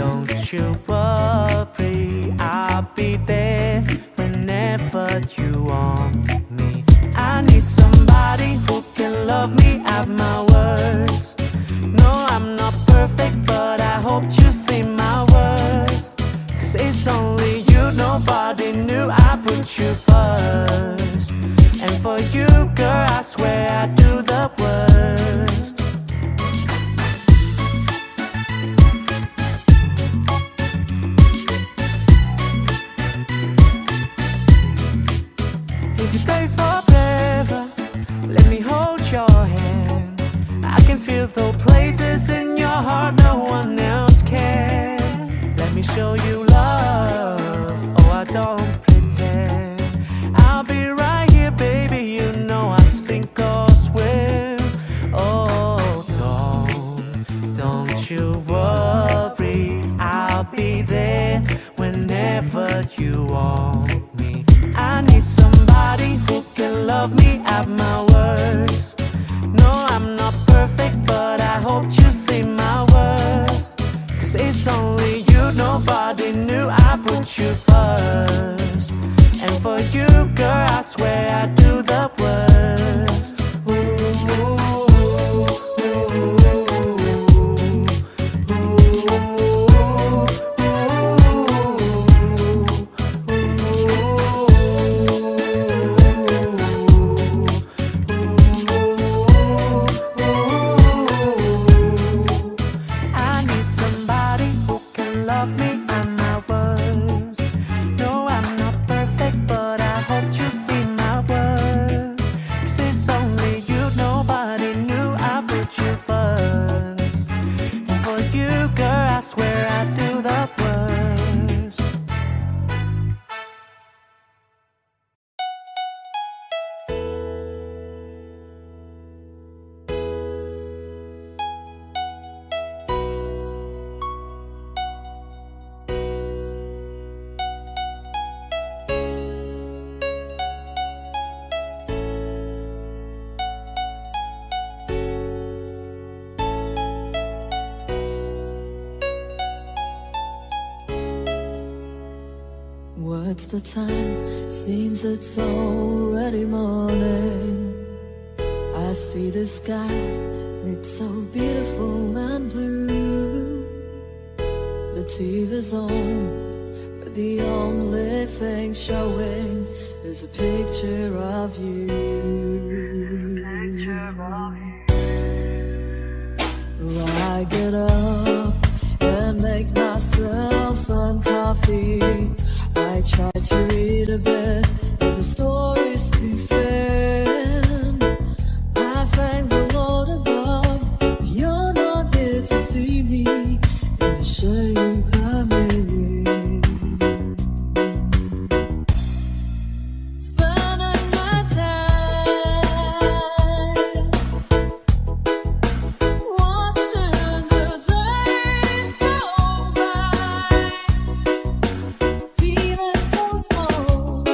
Don't you worry, I'll be there whenever you want me. I need somebody who can love me at my worst. No, I'm not perfect, but I hope you see my worth. Cause it's only you, nobody knew I put you first. And for you, girl, I swear I do the worst. If you stay forever, let me hold your hand. I can feel those places in your heart no one else can. Let me show you love, oh I don't pretend. I'll be right here, baby, you know I sink or swim. Oh, don't you worry, I'll be there whenever you want me. I need somebody who can love me at my worst. No, I'm not perfect, but I hope you see my worth. Cause it's only you, nobody knew I put you first. And for you, girl, I swear I do the worst. I need somebody who can love me at my worst. No, I'm not perfect, but I hope you see my worth. Cause it's only you, nobody knew I put you first. And for you, girl, I swear I do the worst. What's the time? Seems it's already morning. I see the sky, it's so beautiful and blue. The TV's on, but the only thing showing is a picture of you. I get up and make myself some coffee. I try to read a bit, but the story's too thin. I thank the Lord above, but you're not here to see me in the shade I'm in. Spending my time watching the days go by. Feeling so small,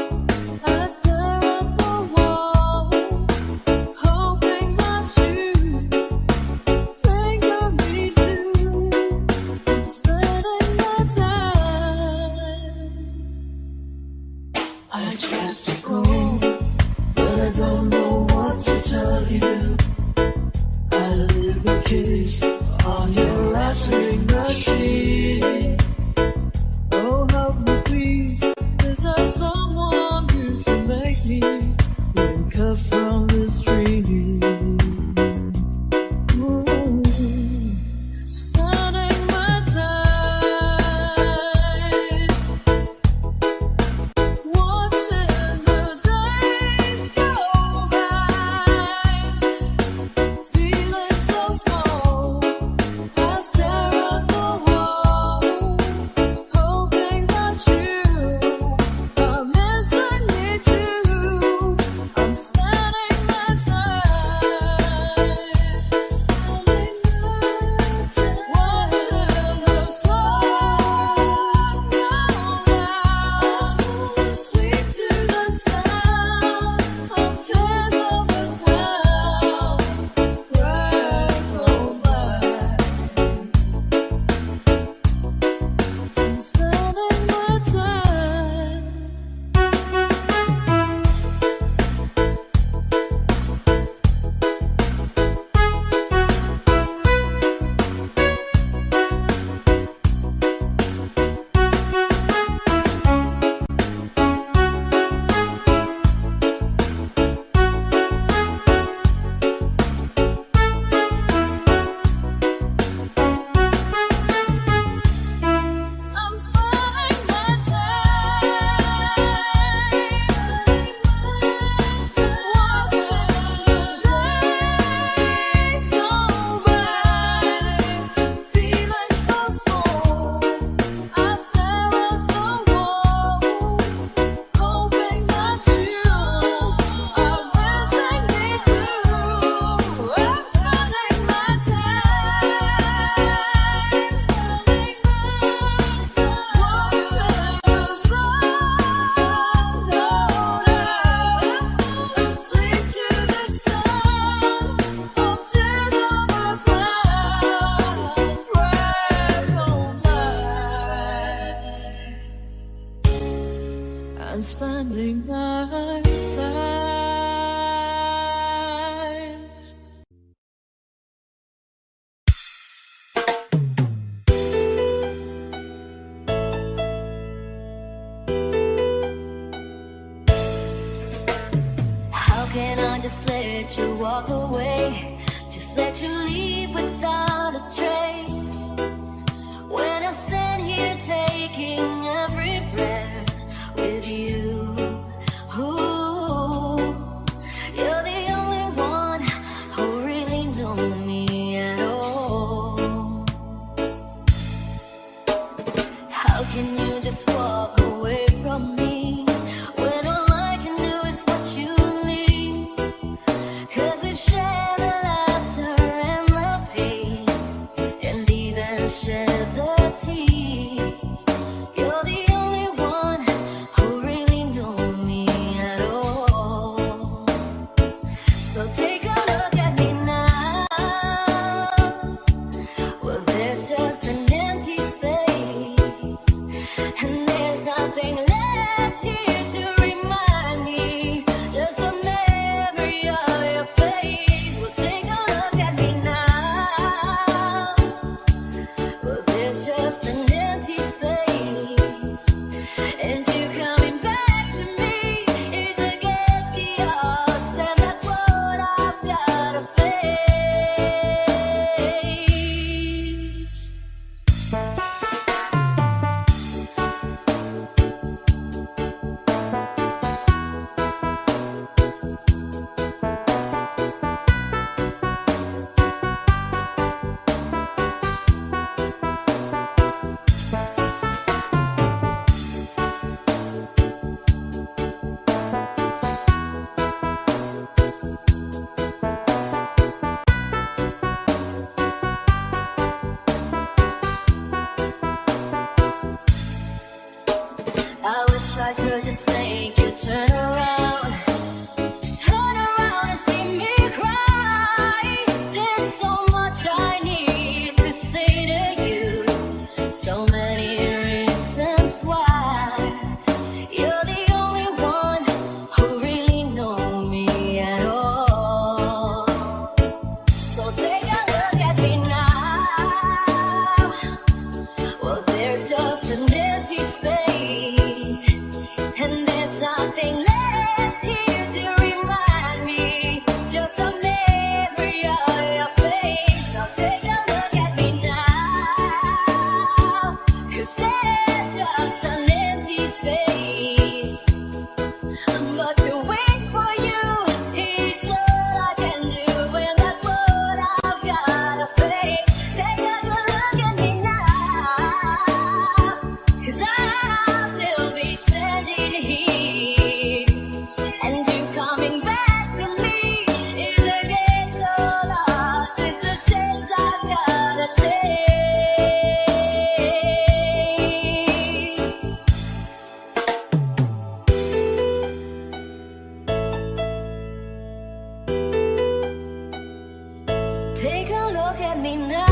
and spending my time. How can I just let you walk away? Just let you leave without a trace. When I stand here taking every breath with you. Ooh, you're the only one who really know me at all. How can you just walk away from me when all I can do is what you need? 'Cause we've shared the laughter and the pain, and even shed the tears. You're the only one who really know me at all. So take a look at me now. Well, there's just an empty space, and there's nothing left here to remind me. Just a memory of your face. Well, take a look at me now. Well, there's just an empty space, and you coming back to me is against the odds, and that's what I've gotta face. I wish I could just make you turn around and see me cry. There's so much I need to say to you, so many reasons why. You're the only one who really know me at all. So take a look at me now. Well, there's just an empty space, and there's nothing left here to remind me. Just a memory of your face. Now take a look at me now, 'cause there's just an empty space. But to wait for you is all I can do, and that's what I've gotta face. Take a look at me now, 'cause I'll still be standing here, and you coming back to me is against all odds. It's a chance I've gotta take. Take a look at me now.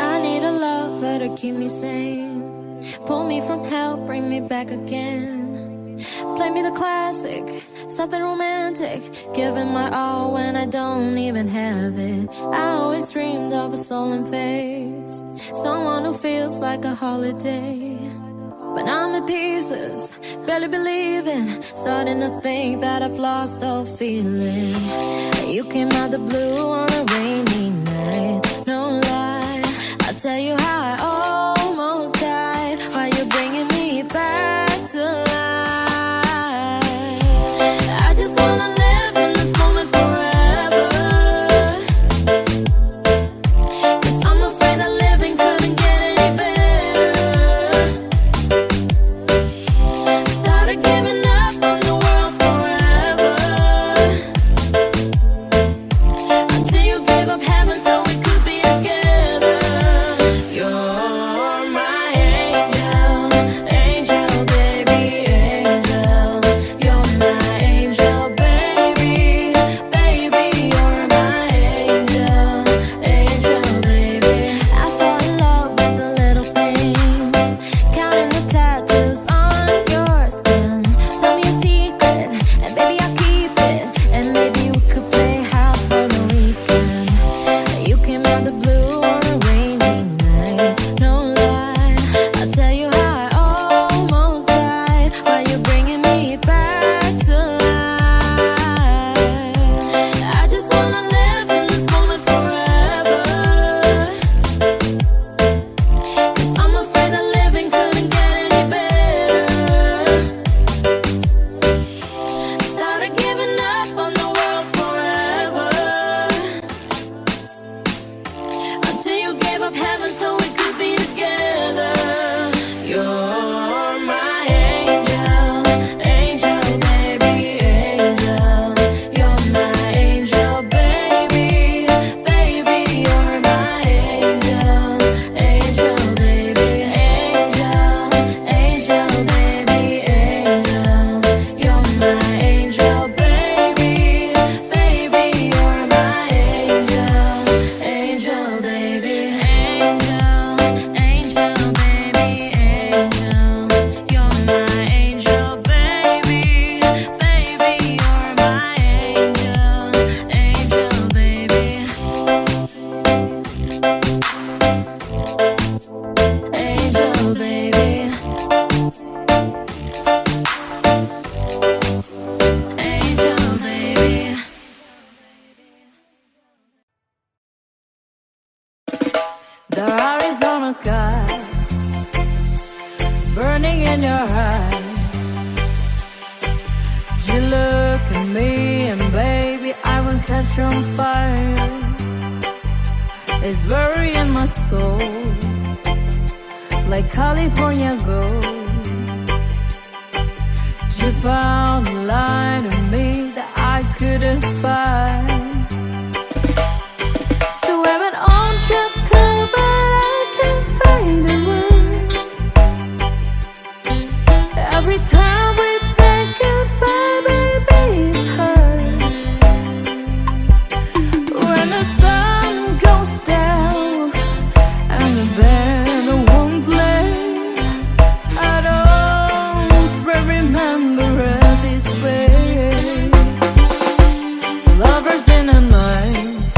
I need a lover to keep me sane, pull me from hell, bring me back again. Play me the classic, something romantic, giving my all when I don't even have it. I always dreamed of a soul in phase, someone who feels like a holiday. But I'm in pieces, barely believing, starting to think that I've lost all feeling. You came out the blue on a rainy night, no lie, I'll tell you how I almost died, while you're bringing me back to life. I just wanna live in this moment forever, 'cause I'm afraid that living couldn't get any better. Started giving up on the world forever, until burning in your eyes. You look at me and baby, I will catch on fire. It's buried in my soul, like California gold. You found a line in me that I couldn't find. So I'm an on-trip girl, but I can't find the words. Every time we say goodbye, baby, it hurts. When the sun goes down and the band won't play, I don't remember it this way. Lovers in the night,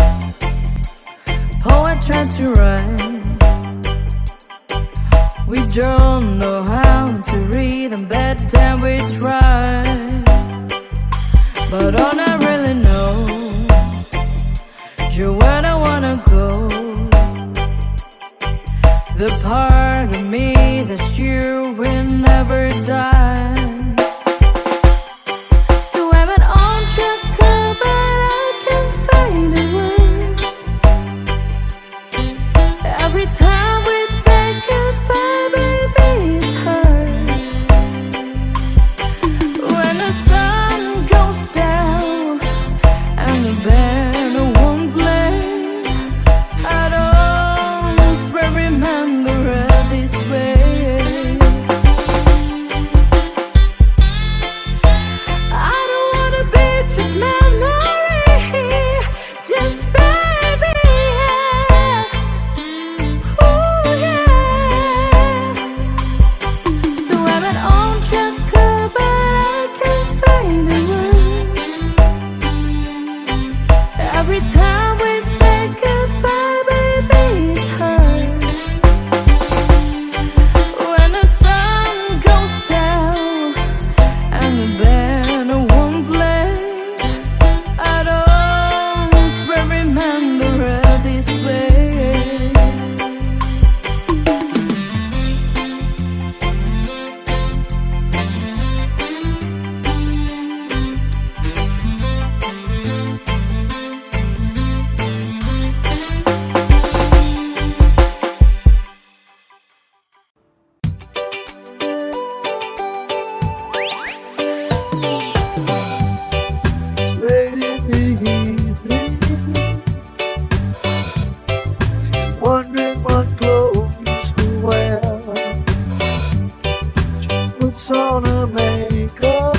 poet tried to write. We don't know how to read, and bedtime we try. But all I really know, you're where I wanna go. The part of me that you will never die. So I'm an on-track girl, but I can't find the words. Every time we say goodbye, baby, it hurts. When the sun goes down and the band won't play, I don't remember it this way. I don't wanna be just memory, just baby, yeah. Ooh, yeah. So I'm an on-track girl, but I can't find the words. Every time we say goodbye, baby, it hurts. When the sun goes down and the band won't play, I don't remember it this way. Late in the evening, wondering what clothes to wear. She puts on her makeup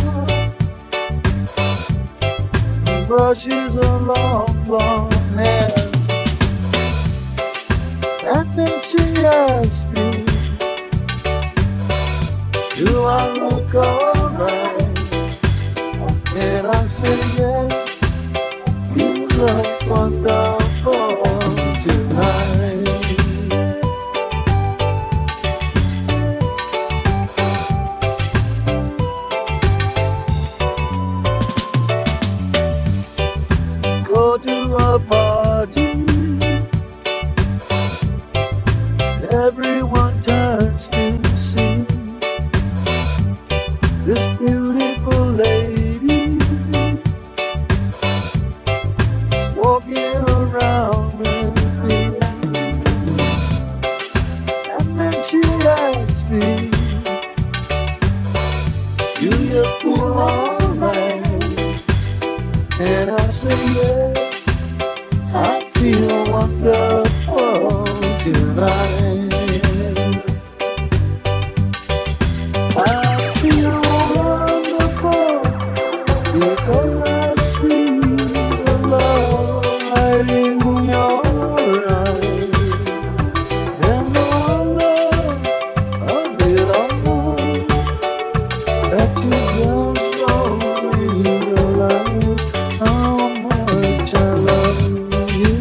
and brushes her long blonde hair. And then she asks me, do I look alright? And I say yes, you look wonderful tonight. Go to a party, everyone turns to see this beautiful lady walking around with me. And then she asks me, do you feel alright? And I say yes, I feel wonderful tonight. I feel wonderful because I see the light in your eyes, and the wonder of it all, that you just don't realize how much I love you.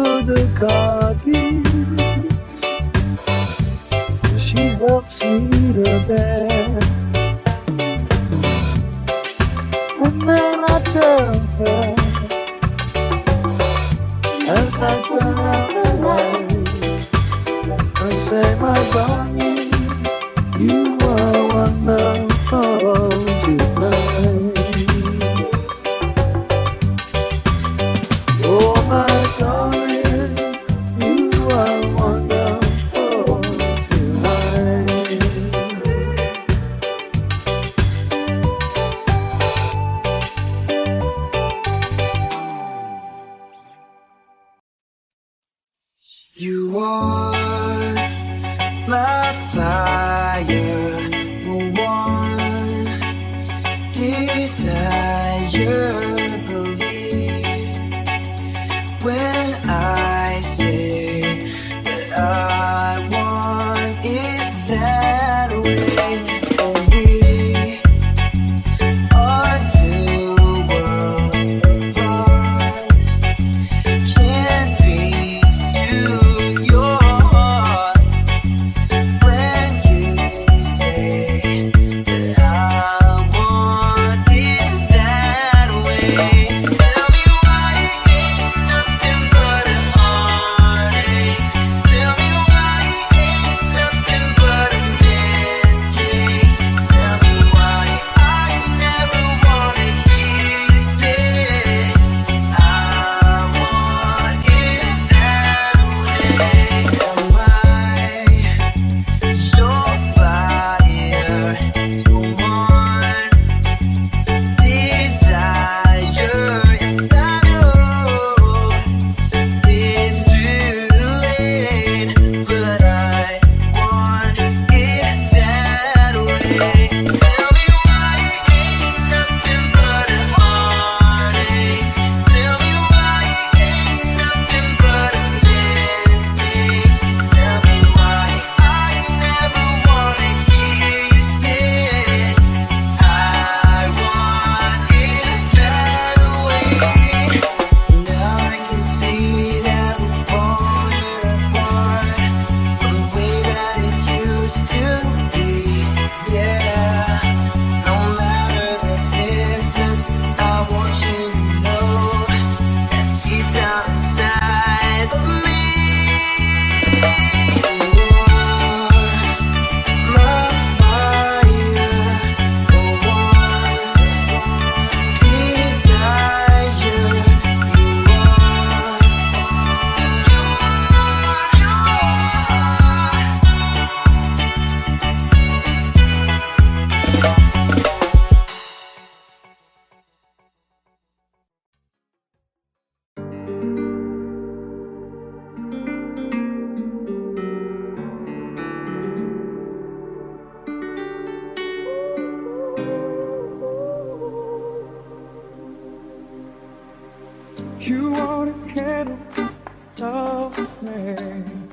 put the car keys. She helps me to bed. And then I tell her, as I turn out the light, I say, my darling, you are wonderful tonight. Oh, my darling, you are wonderful tonight. You are my fire, the one desire. Believe when I say that I want it that way. And we are two worlds apart. Can't reach to your heart when you say that I want it that way. Tell me why it ain't nothing but a heartache. Tell me why it ain't nothing but a mistake. Tell me why I never wanna hear you say I want it that way. Am I your fire, the one desire? Yes, I know it's too late, but I want it that way. Tell me why it ain't nothing but a heartache. Tell me why it ain't nothing but a mistake. Tell me why I never wanna hear you say I want it that way. Now I can see that we're falling apart from the way that it used to be. Yeah, no matter the distance, I want you to know that deep down inside of me, you are my fire, the one desire. You You are the candle of the flame.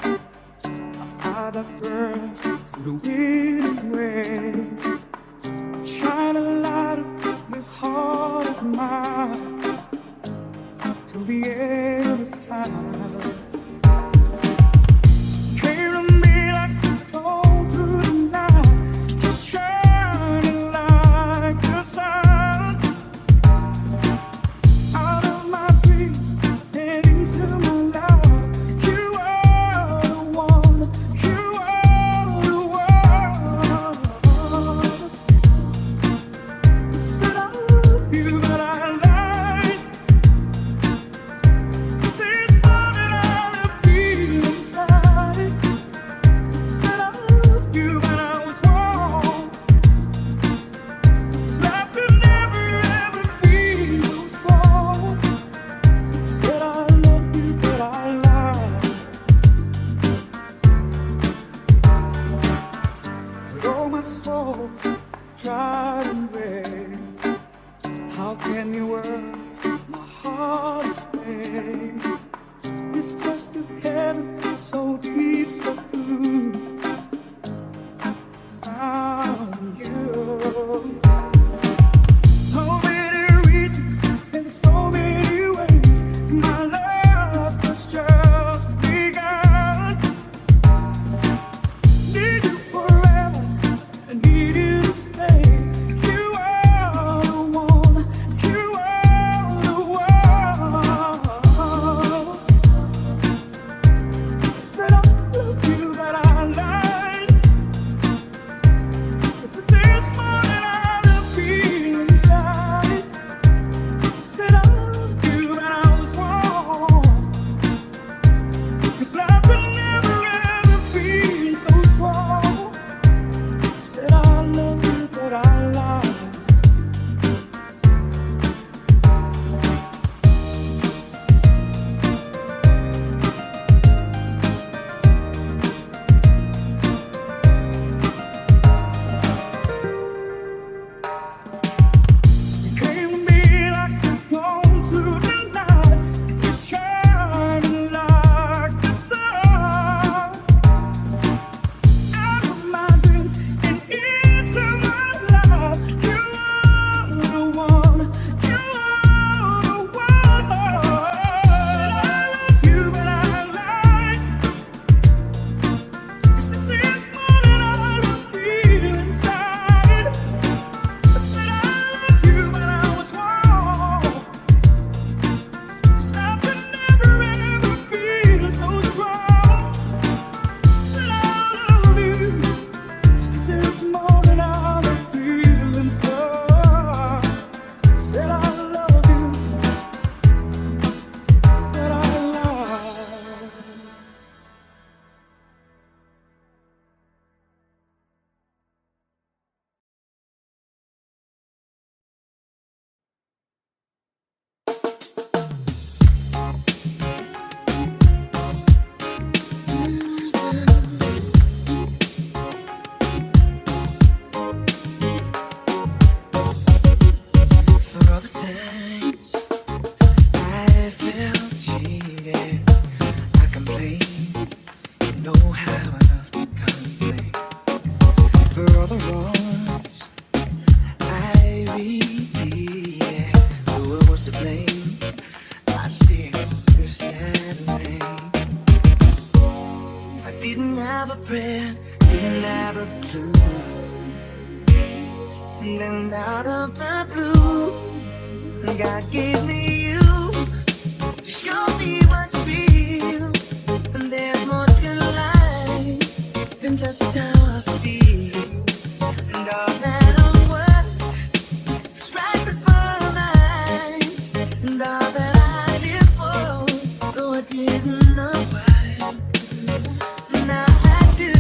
A fire that burns through the wind and rain. Shine a light up this heart of mine till the end of time. Came to me like a cold through the night, just shining like the sun. Out of my dreams and into my life, you are the one, you are the one. You said I love you, but I lied. know how I love to complain for all the wrongs I repeat. The world was to blame. I still understand the pain. I didn't have a prayer, didn't have a clue. And then out of the blue, God gave me you to show me what's real. And there's more to life than just how I feel. And all that I'm worth is right before my eyes. And all that I live for, though I didn't know why, now I do.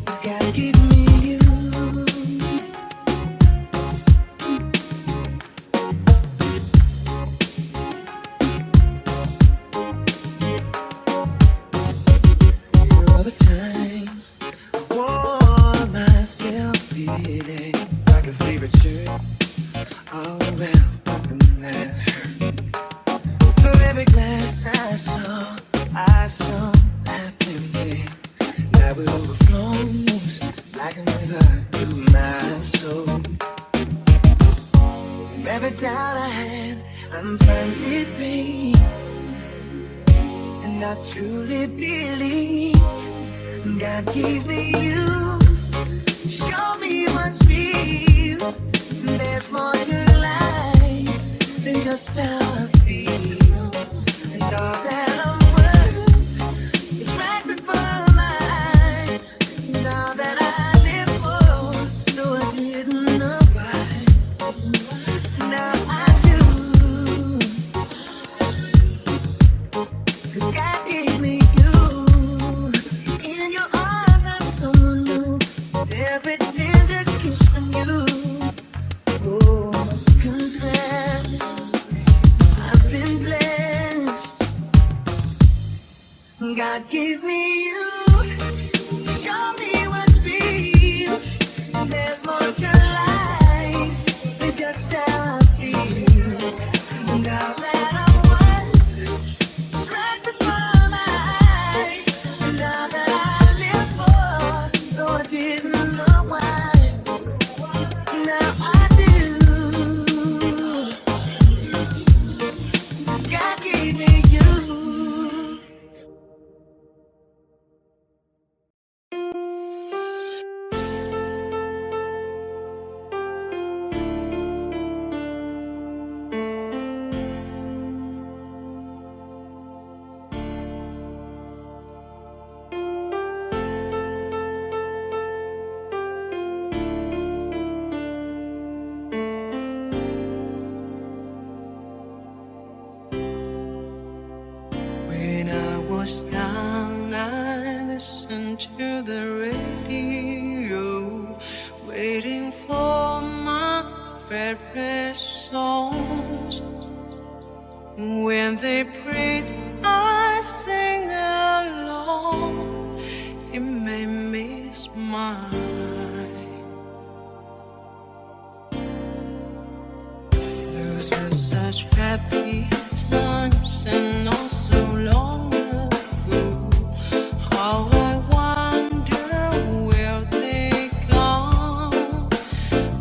'Cause God gave me you. For all the times I wore myself beating like a favorite shirt all around and that hurt. For every glass I saw half empty. Now it overflows like a river through my soul. From every doubt I had, I'm finally free. And I truly believe God gave me you to show me what's real. And there's more to life than just how I feel. And all that I'm worth is right before my eyes. And all that I live for, though I didn't know why, now I do. 'Cause God gave me you. In your arms I'm so new. Every tender kiss from you. Oh, I must confess, I've been blessed. God gave me you. Show me what's real. There's more to life than just how I feel. And all that I want is right before my eyes. And all that I live for, though I didn't know why, now I do. 'Cause God gave me you. When I was young, I listened to the radio, waiting for my favorite songs. When they prayed, I sang along. It made me smile. Those were such happy times, and not so long ago. How I wonder where they gone,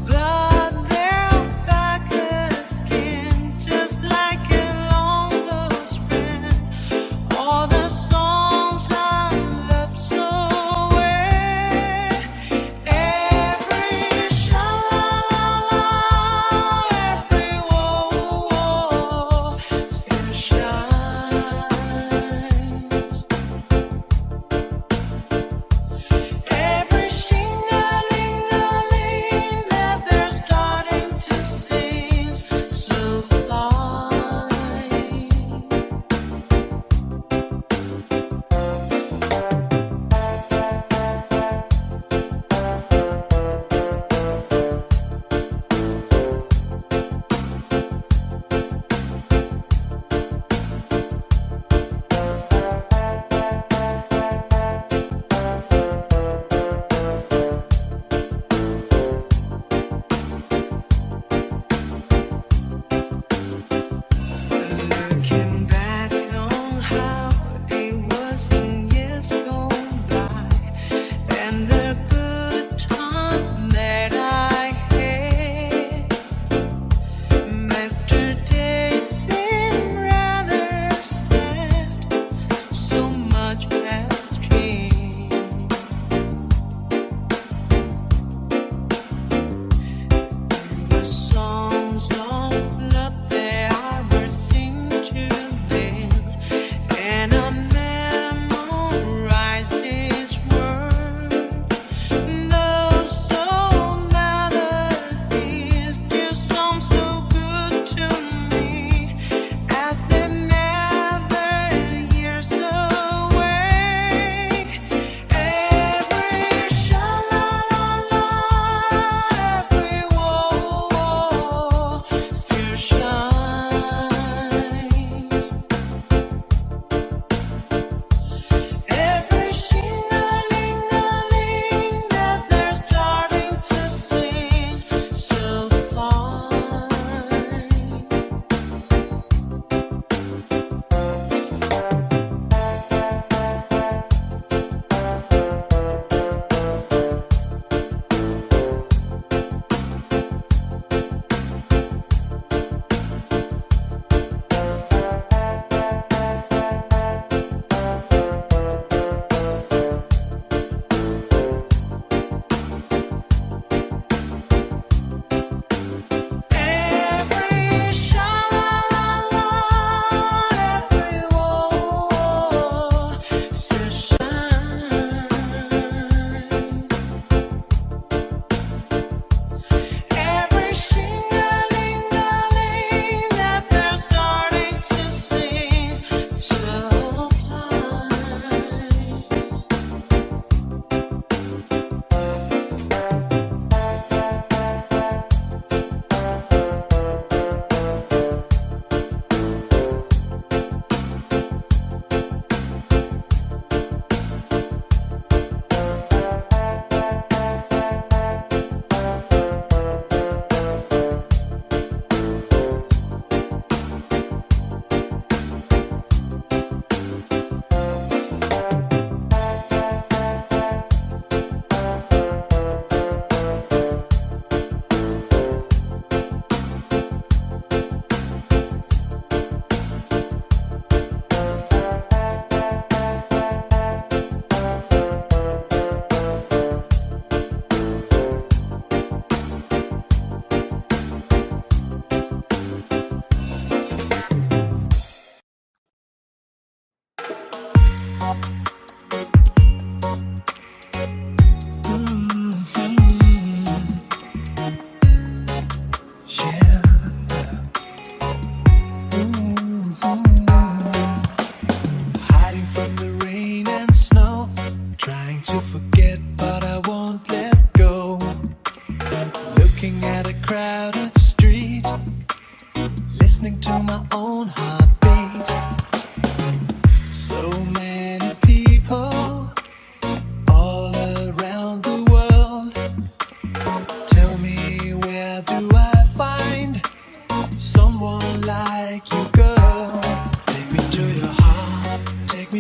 but they're back again, just like a long lost friend. All the songs I love so well, every sha-la-la-la, every whoa-whoa,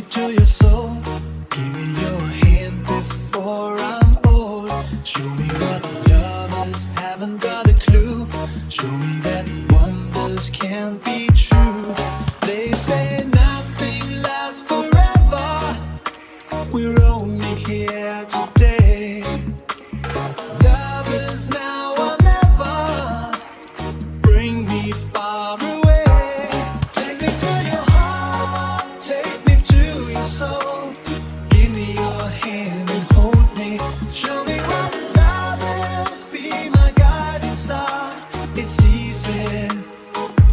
me to your soul. Give me your hand before I'm old. Show me what lovers haven't got a clue. Show me that wonders can't be true. They say nothing lasts forever. We're only here today. Love is now or never. Bring me far away. Take me to your heart. Take me to your soul. Give me your hand and hold me. Show me what love is. Be my guiding star. It's easy.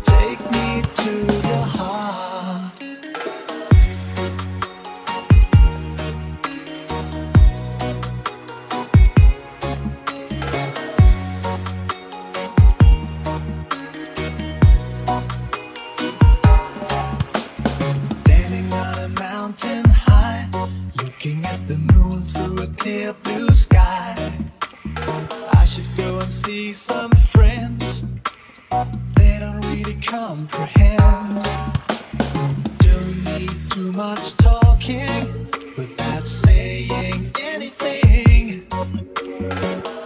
Take me to your heart. Standing on a mountain high, looking at the moon through a clear blue sky. I should go and see some friends. They don't really comprehend. Don't need too much talking without saying anything.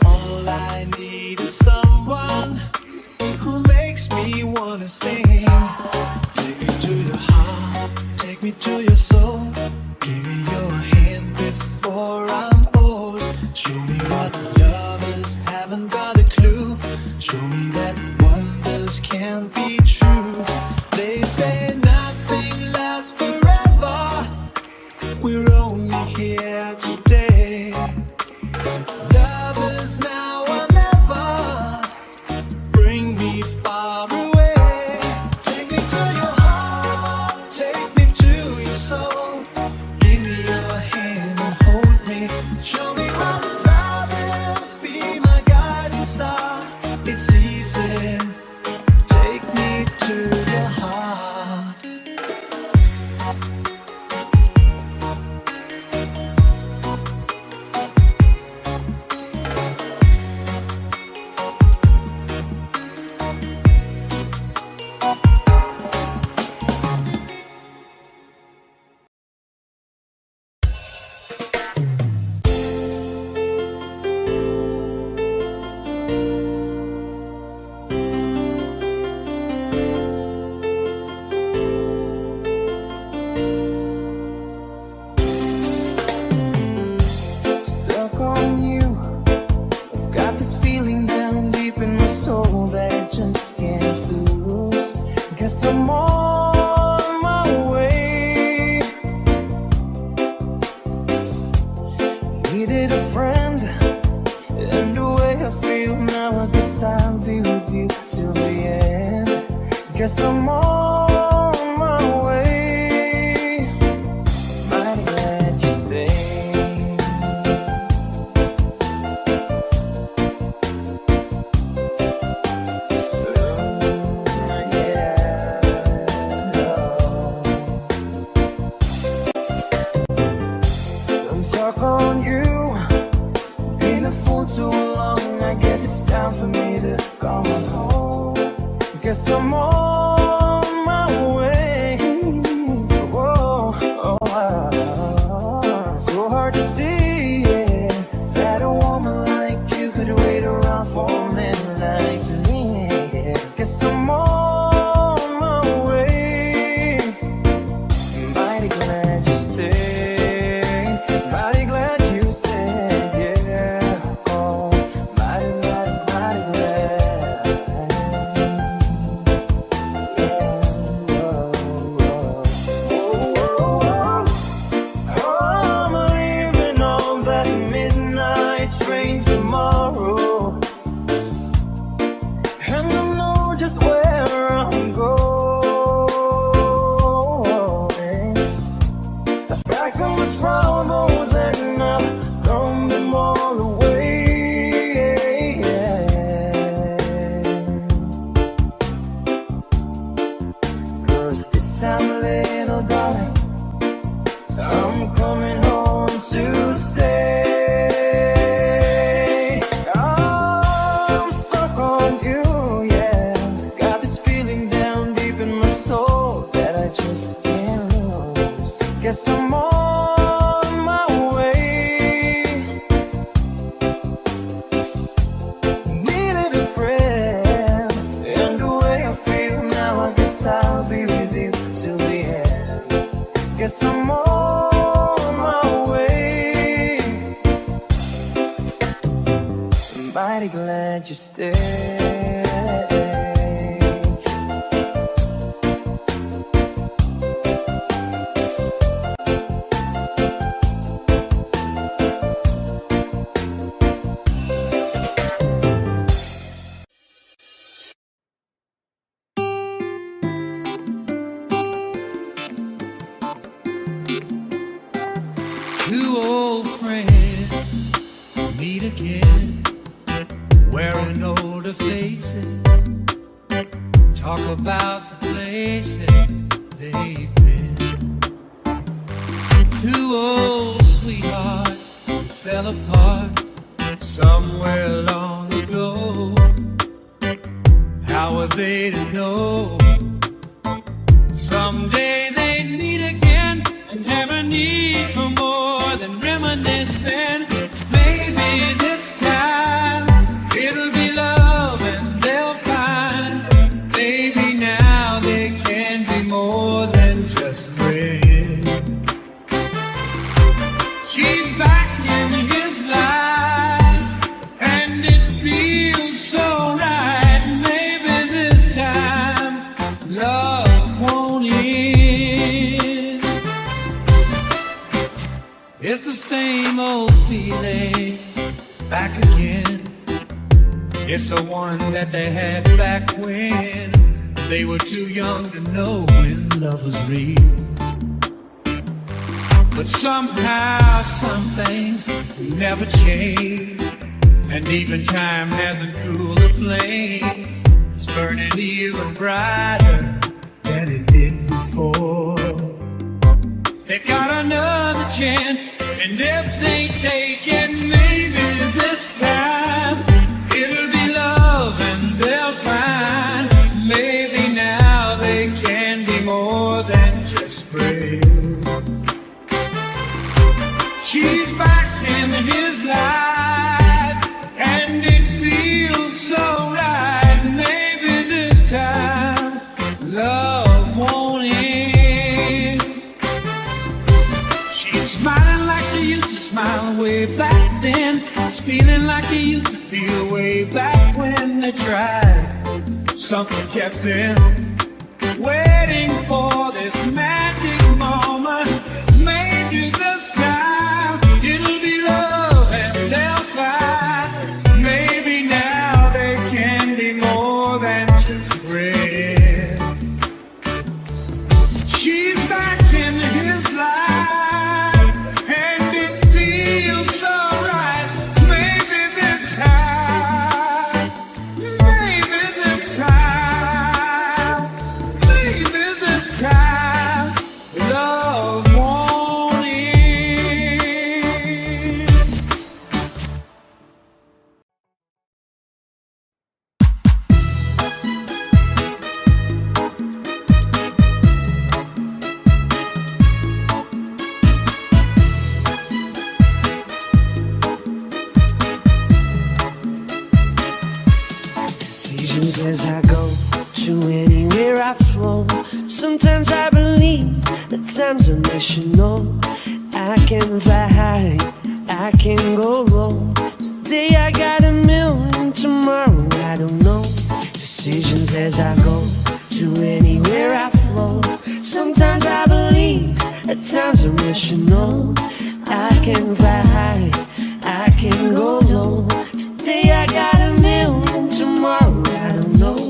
All I need is someone who makes me wanna sing. Take me to your heart, take me to your soul. Give me your hand before I'm old. Show me what lovers haven't got a clue. Show me that wonders can't be true. They say nothing lasts forever. We're only here today. Lovers now or never. Bring me far away. Take me to your heart. Take me to your soul. Give me your hand and hold me. Show me what love is. Be my guiding star. It's easy. Take me to your heart. Stuck on you. I've got this feeling down deep in my soul that I just can't lose. Guess I'm on my way. Needed a friend, and the way I feel now, I guess I'll be with you till the end. Guess I'm on my way. Mighty glad you stayed. I'm stuck on you. Been a fool too long. I guess it's time for me to come on home. Guess I'm on my way. Whoa, so hard to see, yeah, that a woman like you could wait around for a man like me. Yeah. Guess I'm on my way. Mighty glad you stayed. Mighty glad you stayed. Yeah. Oh, mighty, mighty, mighty glad. Yeah. Whoa, whoa. Whoa, whoa. I'm leaving on that midnight train tomorrow, and I know just where I'm going. I've packed all my troubles and I've thrown them all away. Cause this time, little darling, I'm coming home to stay. I'm stuck on you, yeah. Got this feeling down deep in my soul that I just can't lose. Guess I'm on my way. Needed a friend, and the way I feel now, I guess I'll be with you till the end. Guess I'm on my way. I'm mighty glad you stayed. Two old friends meet again, wearing older faces, talk about the places they've been. Two old sweethearts who fell apart somewhere long ago. How are they to know? Someday they'd meet again and have a need for more than reminiscing. Maybe this time it'll be love and they'll find. Maybe now they can be more than just friends. She's back in his life and it feels so right. Maybe this time love won't end. It's the same old feeling back again. It's the one that they had back when they were too young to know when love was real. But somehow some things never change, and even time hasn't cooled the flame. It's burning even brighter than it did before. They got another chance, and if they take it, maybe this time it'll be love and they'll find. Maybe now they can be more than just friends. She's back in his life, and it feels so right. Maybe this time love won't end. She's smiling like she used to smile way back then. She's feeling like she used to feel way back when they tried. Something kept them waiting for this magic moment. Maybe this time it'll be love and they'll find. Maybe now they can be more than just friends. She's back in his life, and it feels so right. Maybe this time, maybe this time, maybe this time, love won't end. Decisions as I go to anywhere I flow. Sometimes I believe, at times I'm missional. I can fly high, I can go low. Today I got a million, tomorrow I don't know. Decisions as I go to anywhere I flow. Sometimes I believe, at times I'm missional. I can fly high, I can go low. Today I got a million, tomorrow I don't know.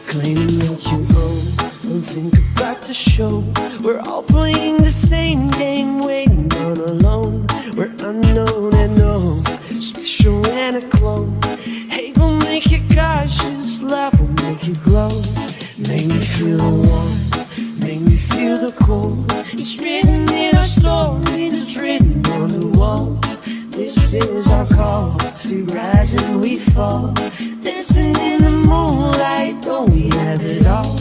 Claiming that you own, don't think about the show. We're all playing the same game, waiting on a loan. We're unknown and known, special and a clone. Hate will make you cautious, love will make you glow. Make me feel the warmth, make me feel the cold. You It's written in our stories, it's written on the walls. This is our call, we rise and we fall. Dancing in the moonlight, don't we have it all?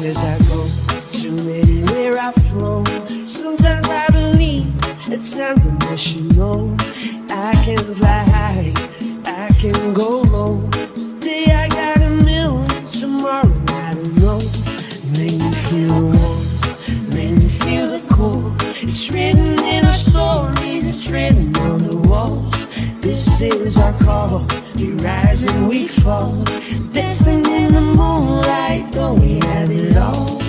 As I go, too many where I flow. Sometimes I believe, at times I wish you know. I can fly high, I can go low. Today I got a million, tomorrow I don't know. Make me feel warm, make me feel the cold. It's written in our stories, it's written on the walls. This is our call, we rise and we fall. Dancing in the moonlight, don't we have it all?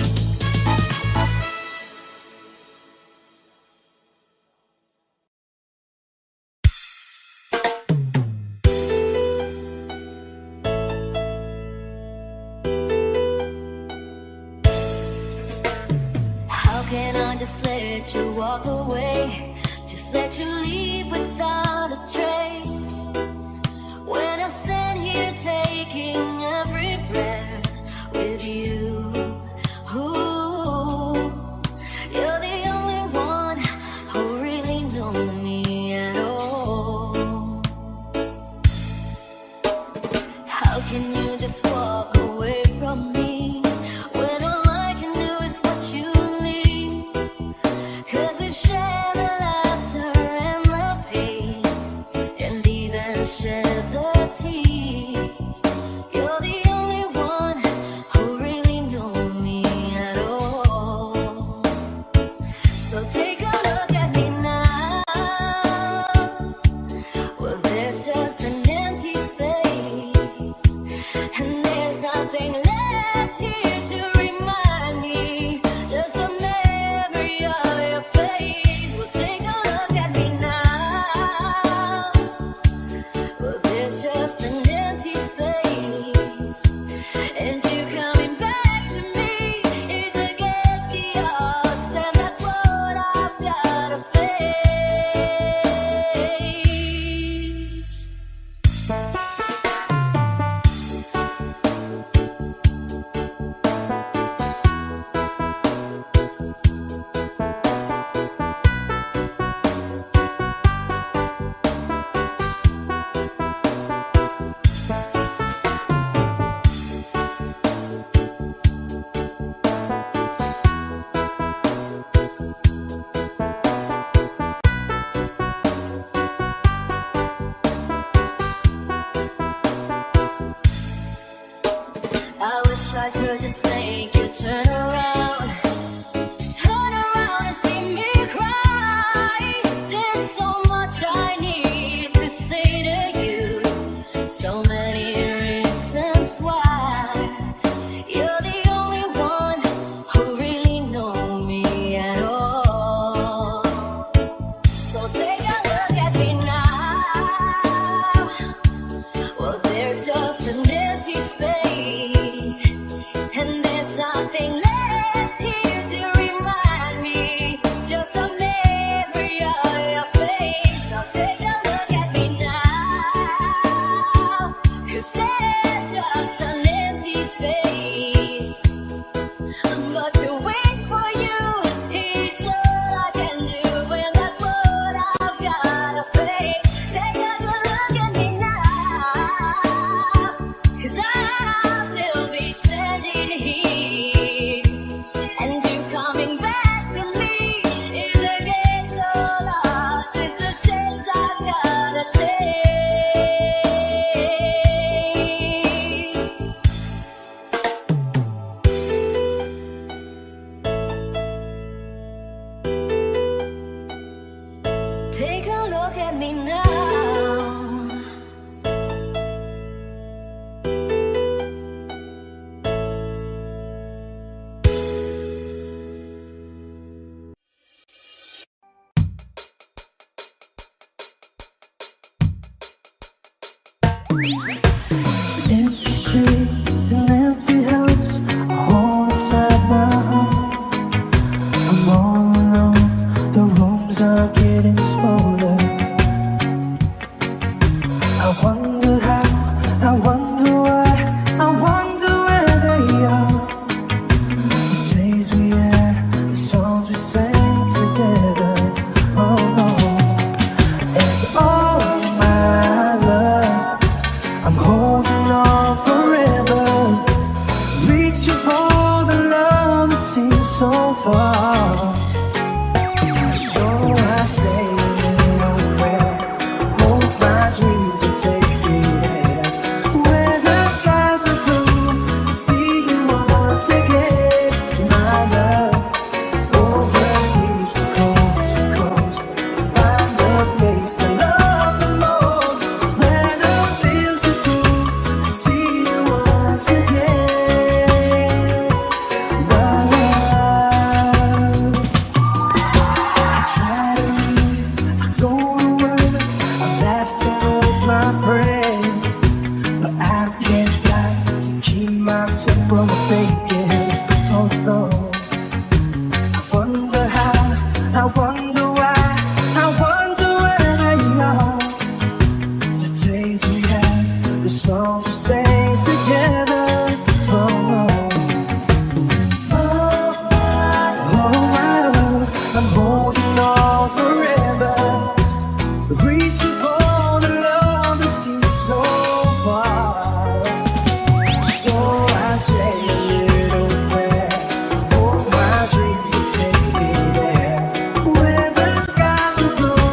How can I just let you walk away? Just let you leave without a trace. When I stand here taking every breath with you, ooh, you're the only one who really know me at all. How can you just walk away from me when all I can do is what you need? 'Cause we've shared the laughter and the pain, and even shared the tears. You're the only one who really know me at all. So take a look at me now. Well, there's just an empty space, and there's nothing left here to remind me. Just a memory of your face. Well, take a look at me now. Well, there's just an empty space, and you coming back to me is against the odds, and that's what I've gotta face. I wish I could just make you turn around and see me cry. There's so much I need to say to you, so many reasons why. You're the only one who really know me at all. So take a look at me now. Well, there's just an empty space, and there's nothing left Empty street, an empty house, a hole inside my heart. I'm all alone, the rooms are getting smaller. I wonder how, I wonder why, I wonder where they are. The days we had, the songs we sang together. Oh no. And all my love, I'm holding on forever, reaching for the love that seems so far. So I say a little prayer, hope my dreams will take me there, where the skies are blue, to see you once again, my love. Overseas from coast to coast, to find a place to love the most, where the fields are blue, to see you once again, my love. I try to leave, I go to work, I'm laughing with my friends, but I can't stop to keep myself from thinking. Oh no. I wonder how, I wonder why, I wonder where they are. The days we had, the songs we sang together. Oh, oh, oh, my love, I'm holding on forever, reaching for the love that seems so far. So I say a little prayer, hope my dreams will take me there, where the skies are blue,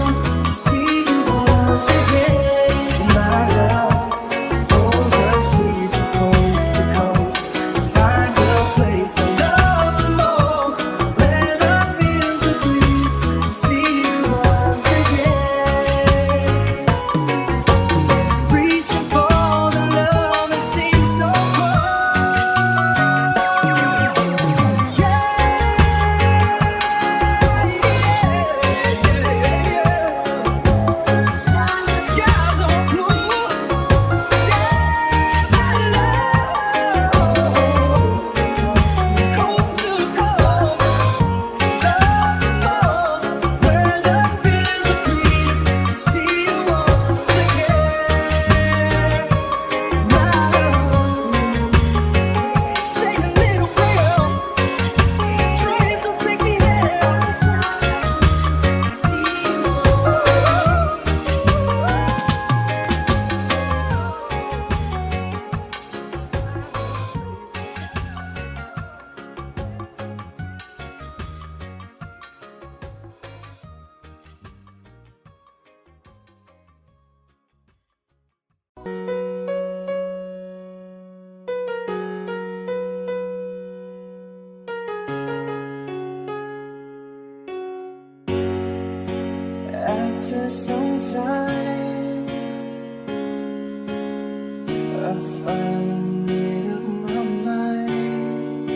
to see you once again, my love. Overseas from coast to coast, to find a place I love the most, where the fields are green, to see you once again, reaching for the love that seems so far. Skies are blue, coast to coast, love the most, where the fields are green, to see you once again, my love. Say a little prayer, dreams will take me there, see you. After some time, I finally made up my mind.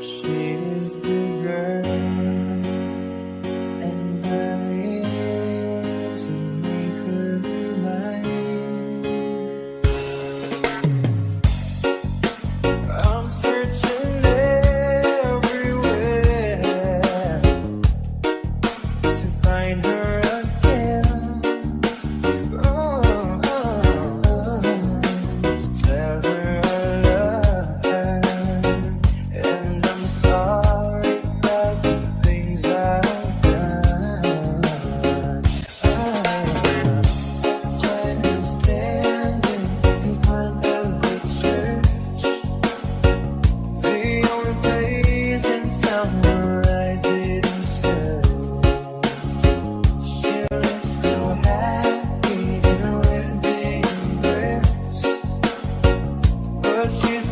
She is the girl, and I really need to make her mine. I'm searching everywhere to find her again. Oh, to tell her I love her, and I'm sorry about the things I've done. I'm standing in front of the church, the only place in town where I didn't search. She looks so happy in a wedding dress, but she's